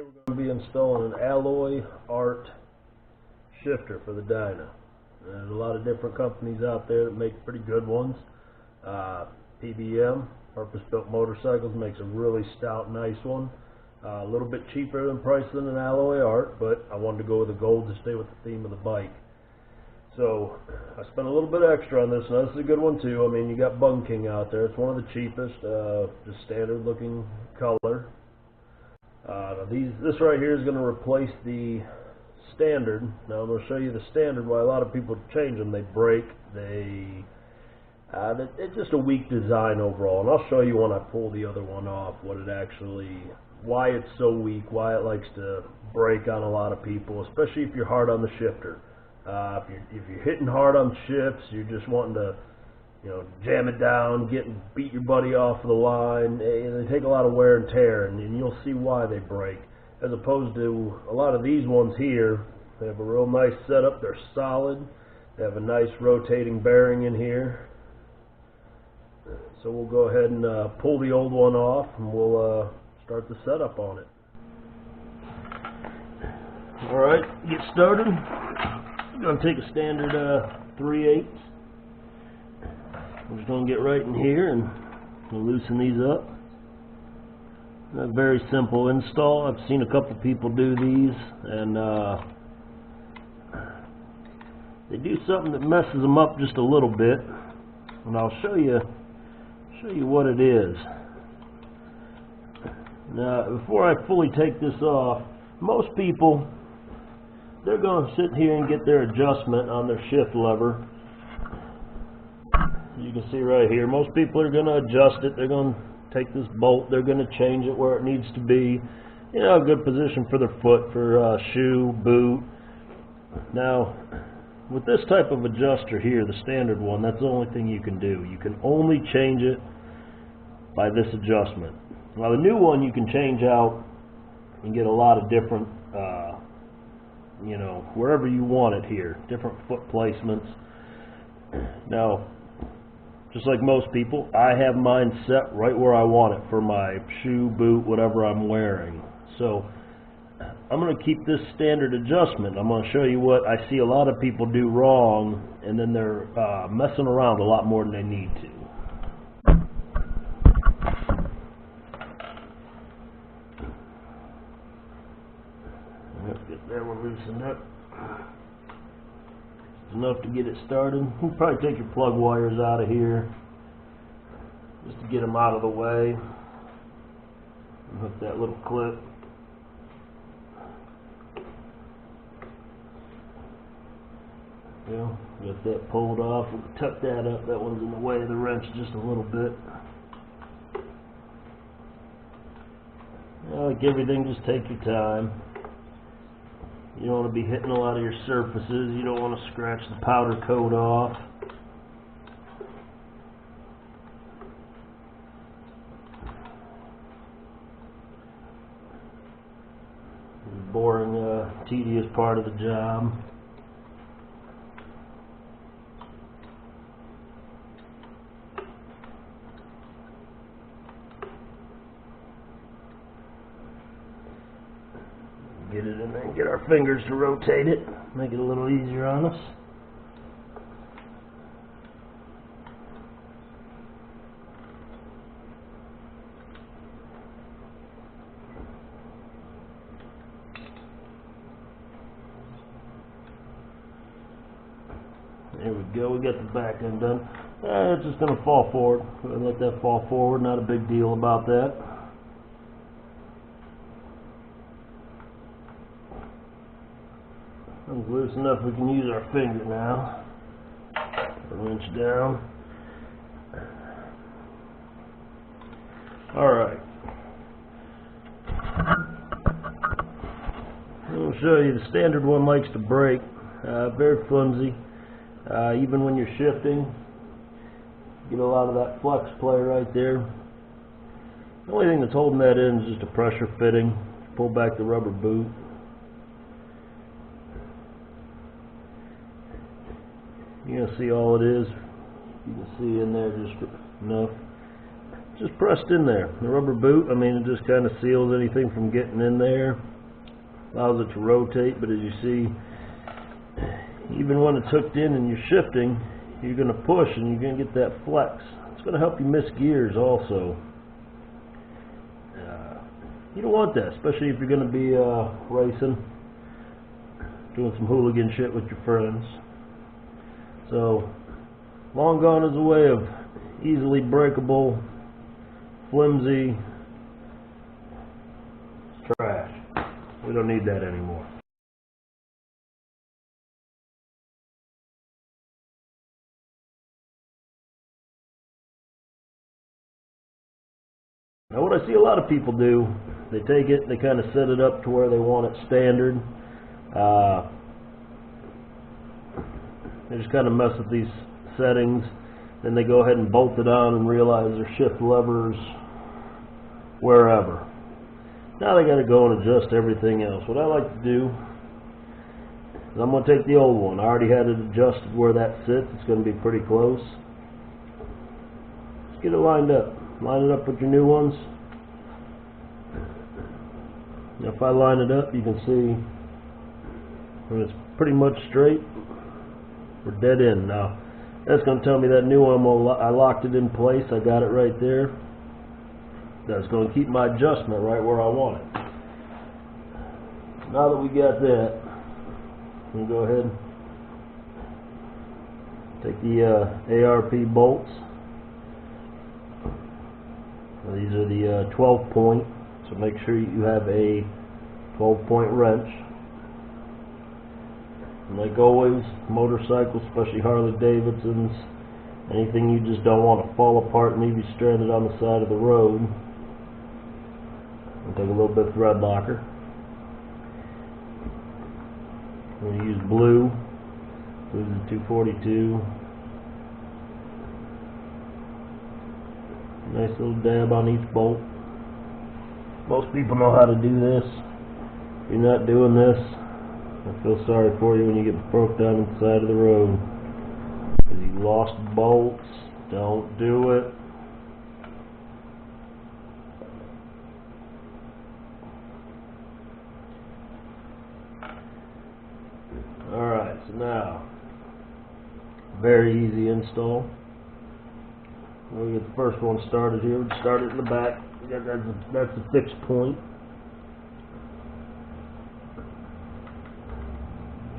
we're going to be installing an Alloy Art shifter for the Dyna. There's a lot of different companies out there that make pretty good ones. PBM, Purpose Built Motorcycles, makes a really stout, nice one. A little bit cheaper in price than an Alloy Art, but I wanted to go with the gold to stay with the theme of the bike. So I spent a little bit extra on this. Now this is a good one too. I mean, you got Bung King out there. It's one of the cheapest, just standard looking color. This right here is going to replace the standard. Now I'm going to show you the standard. Why a lot of people change them. They break. It's just a weak design overall. And I'll show you when I pull the other one off why it's so weak, why it likes to break on a lot of people, especially if you're hard on the shifter. If you're hitting hard on shifts, you're just wanting to, jam it down, beat your buddy off the line. They take a lot of wear and tear, and you'll see why they break. As opposed to a lot of these ones here, they have a real nice setup. They're solid. They have a nice rotating bearing in here. So we'll go ahead and pull the old one off, and we'll start the setup on it. All right, get started. I'm going to take a standard 3/8. I'm just going to get right in here and loosen these up. A very simple install. I've seen a couple people do these, and they do something that messes them up just a little bit, and I'll show you what it is. Now, before I fully take this off, most people, they're going to sit here and get their adjustment on their shift lever. You can see right here, most people are going to adjust it. They're going to take this bolt, they're going to change it where it needs to be. A good position for their foot, for shoe, boot. Now, with this type of adjuster here, the standard one, that's the only thing you can do. You can only change it by this adjustment. Now, the new one you can change out and get a lot of different, wherever you want it here, different foot placements. Now, just like most people, I have mine set right where I want it for my shoe, boot, whatever I'm wearing. So I'm going to keep this standard adjustment. I'm going to show you what I see a lot of people do wrong, and then they're messing around a lot more than they need to. Let's get that one loosened up. Enough to get it started. You'll probably take your plug wires out of here just to get them out of the way. And hook that little clip. Get that pulled off. We'll tuck that up. That one's in the way of the wrench just a little bit. Like everything, just take your time. You don't want to be hitting a lot of your surfaces. You don't want to scratch the powder coat off. The boring, tedious part of the job. Get it in there and get our fingers to rotate it, make it a little easier on us. There we go, we got the back end done. It's just going to fall forward. Let that fall forward, not a big deal about that. It's loose enough we can use our finger now. Wrench down. Alright. I'll show you the standard one likes to break. Very flimsy. Even when you're shifting, get a lot of that flex play right there. The only thing that's holding that in is just a pressure fitting. Pull back the rubber boot. You're going to see all it is. You can see in there just enough. Just pressed in there. The rubber boot, I mean, it just kind of seals anything from getting in there. allows it to rotate, but as you see, even when it's hooked in and you're shifting, you're going to push and you're going to get that flex. It's going to help you miss gears also. You don't want that, especially if you're going to be racing, doing some hooligan shit with your friends. So, long gone is the way of easily breakable, flimsy trash. We don't need that anymore. Now what I see a lot of people do, they take it, they kind of set it up to where they want it standard. They just kind of mess with these settings, then they go ahead and bolt it on and realize their shift levers wherever. Now they got to go and adjust everything else. What I like to do is I'm going to take the old one. I already had it adjusted where that sits. It's going to be pretty close. Just get it lined up. Line it up with your new ones. Now if I line it up, you can see when it's pretty much straight, we're dead in. Now that's going to tell me that new one, I locked it in place. I got it right there. That's going to keep my adjustment right where I want it. Now that we got that, we'll go ahead and take the ARP bolts. These are the 12 point, so make sure you have a 12 point wrench. And like always, motorcycles, especially Harley Davidsons, anything you just don't want to fall apart and leave you stranded on the side of the road. I'll take a little bit of thread locker. I'm going to use blue. Blue's a 242. Nice little dab on each bolt. Most people know how to do this. If you're not doing this, I feel sorry for you when you get broke down on the side of the road. Because you lost bolts. Don't do it. Alright, so now, very easy install. We'll get the first one started here. We'll start it in the back. That's a fixed point.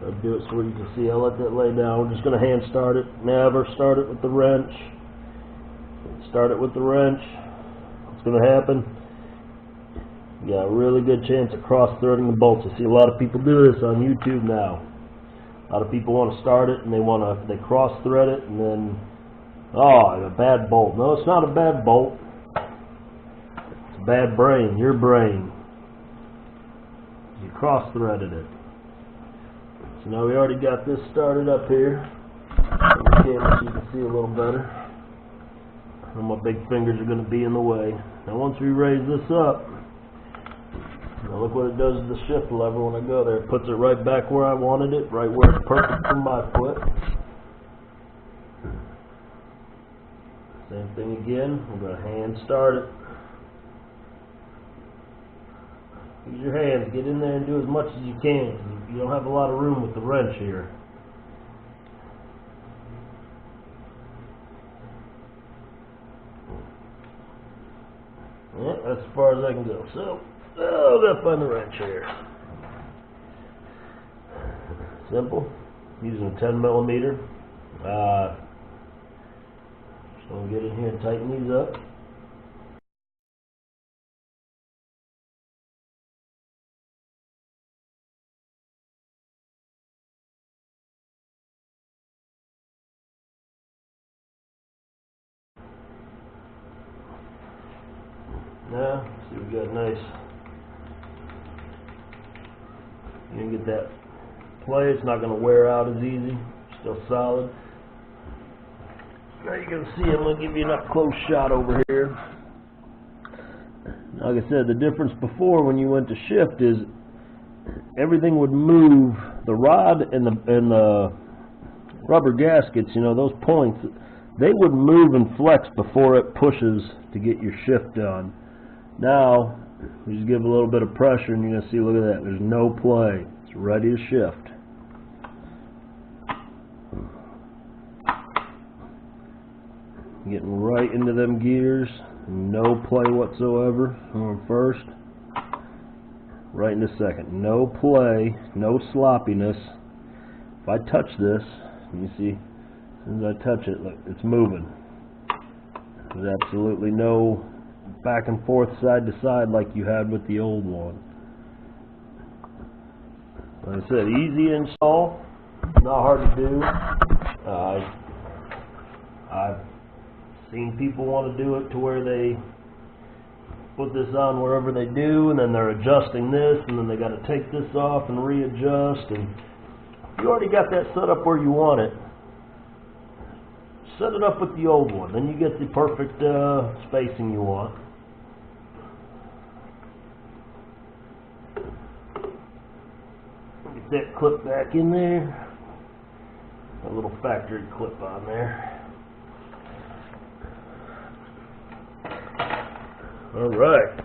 I'll do it so you can see. I'll let that lay down. We're just going to hand start it. Never start it with the wrench. Start it with the wrench. What's going to happen? You got a really good chance of cross-threading the bolts. I see a lot of people do this on YouTube now. A lot of people want to start it and they cross-thread it and then, oh, a bad bolt. No, it's not a bad bolt. It's a bad brain. Your brain. You cross-threaded it. So now we already got this started up here. On the camera so you can see a little better. And my big fingers are going to be in the way. Now once we raise this up, now look what it does to the shift lever when I go there. It puts it right back where I wanted it, right where it's perfect for my foot. Same thing again. I'm going to hand start it. Use your hands. Get in there and do as much as you can. You don't have a lot of room with the wrench here. Yeah, that's as far as I can go. So, I've got to find the wrench here. Simple. Using a 10 millimeter. Just going to get in here and tighten these up. Now, see, we got nice. You can get that play. It's not going to wear out as easy. Still solid. Now you can see I'm going to give you an up close shot over here. Like I said, the difference before when you went to shift is everything would move. The rod and the rubber gaskets, you know, those points, they would move and flex before it pushes to get your shift done. Now, You just give a little bit of pressure and you're going to see, look at that, there's no play. It's ready to shift. Getting right into them gears, no play whatsoever. On first, right into second. No play, no sloppiness. If I touch this, you see, as soon as I touch it, look, it's moving. There's absolutely no back and forth, side to side like you had with the old one. Like I said, easy to install, not hard to do. I've seen people want to do it to where they put this on wherever they do, and then they're adjusting this, and then they got to take this off and readjust, and you already got that set up where you want it. Set it up with the old one, then you get the perfect spacing you want. Get that clip back in there. A little factory clip on there. All right.